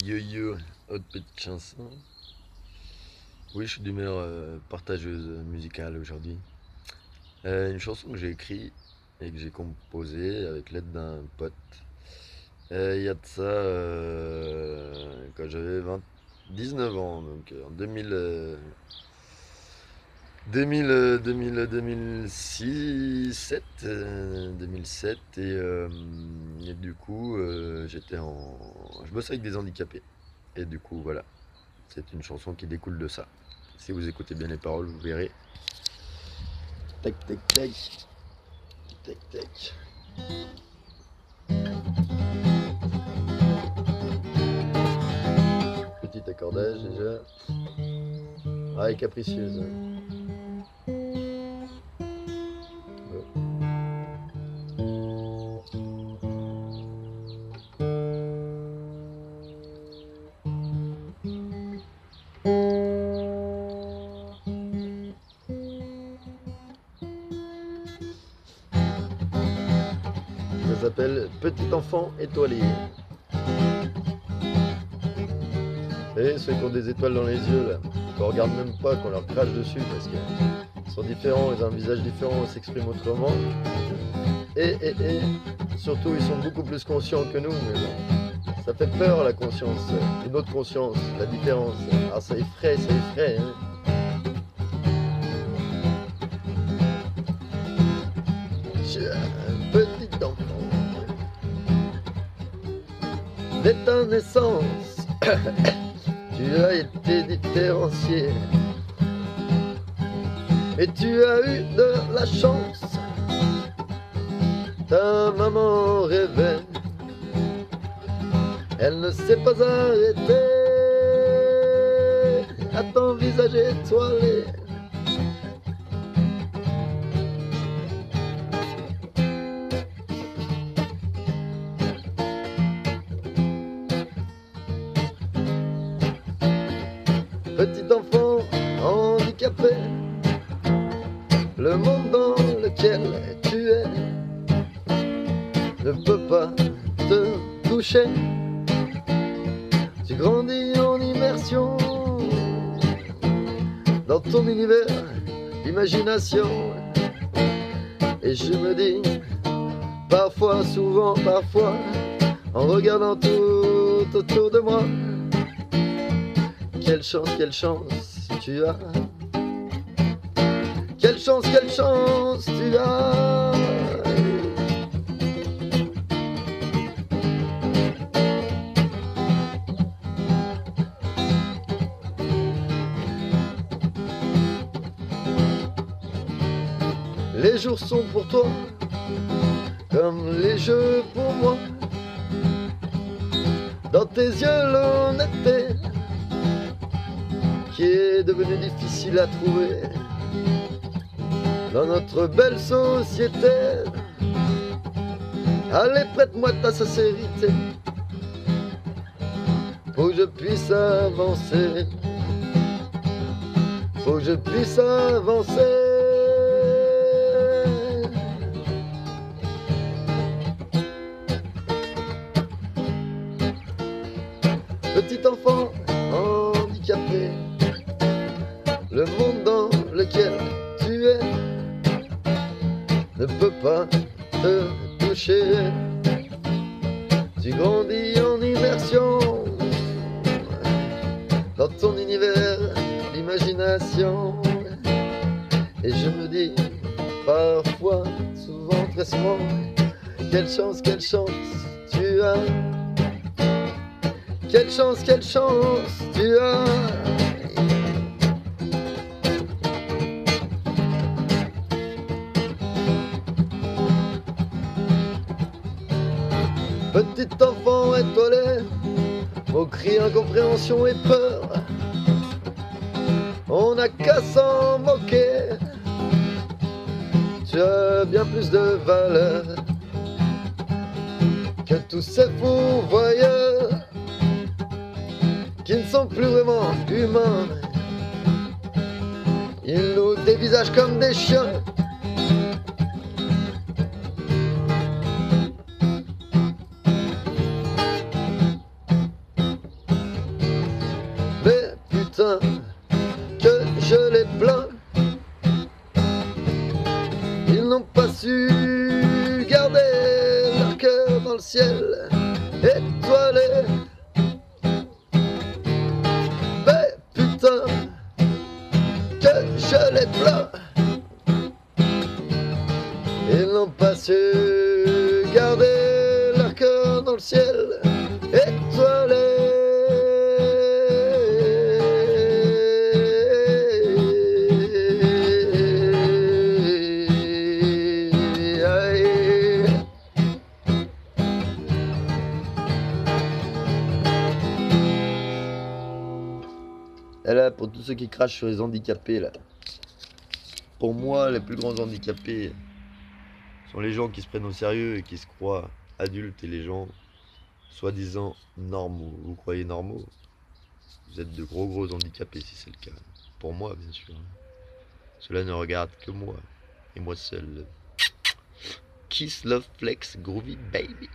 Yo-yo, autre petite chanson. Oui, je suis d'humeur partageuse musicale aujourd'hui. Une chanson que j'ai écrite et que j'ai composée avec l'aide d'un pote. Il y a de ça quand j'avais 19 ans, donc en 2006, 2007 et du coup je bosse avec des handicapés et du coup voilà, c'est une chanson qui découle de ça. Si vous écoutez bien les paroles, vous verrez. Tac tac tac tac tac. Petit accordage déjà. Ah, et capricieuse. Ça s'appelle Petit enfant étoilé. Et ceux qui ont des étoiles dans les yeux, là, qu'on regarde même pas, qu'on leur crache dessus parce qu'ils sont différents, ils ont un visage différent, ils s'expriment autrement. Et surtout, ils sont beaucoup plus conscients que nous, mais bon, ça fait peur la conscience, une autre conscience, la différence. Ah, ça effraie, hein. Je suis un petit enfant. Dès ta naissance, tu as été différencié. Et tu as eu de la chance. Ta maman rêvait, elle ne s'est pas arrêtée à ton visage étoilé. Petit enfant handicapé, le monde dans lequel tu es ne peut pas te toucher. Tu grandis en immersion dans ton univers d'imagination. Et je me dis, parfois, souvent, parfois, en regardant tout autour de moi, quelle chance tu as. Quelle chance tu as. Les jours sont pour toi comme les jeux pour moi. Dans tes yeux l'honnêteté qui est devenue difficile à trouver dans notre belle société. Allez, prête-moi ta sincérité, faut que je puisse avancer, faut que je puisse avancer. Petit enfant handicapé, le monde dans lequel tu es ne peut pas te toucher. Tu grandis en immersion dans ton univers d'imagination. Et je me dis parfois, souvent, très souvent, quelle chance tu as. Quelle chance tu as. Petit enfant étoilé, aux cris, incompréhension et peur, on n'a qu'à s'en moquer. Tu as bien plus de valeur que tous ces fous voyeurs qui ne sont plus vraiment humains. Ils nous dévisagent comme des chiens. étoilé. Mais putain, que je les plains. Ils n'ont pas su garder leur cœur dans le ciel étoilé. Et là, pour tous ceux qui crachent sur les handicapés, là. Pour moi, les plus grands handicapés sont les gens qui se prennent au sérieux et qui se croient adultes et les gens soi-disant normaux. Vous croyez normaux? Vous êtes de gros handicapés si c'est le cas. Pour moi, bien sûr. Cela ne regarde que moi. Et moi seul. Kiss, love, flex, groovy, baby.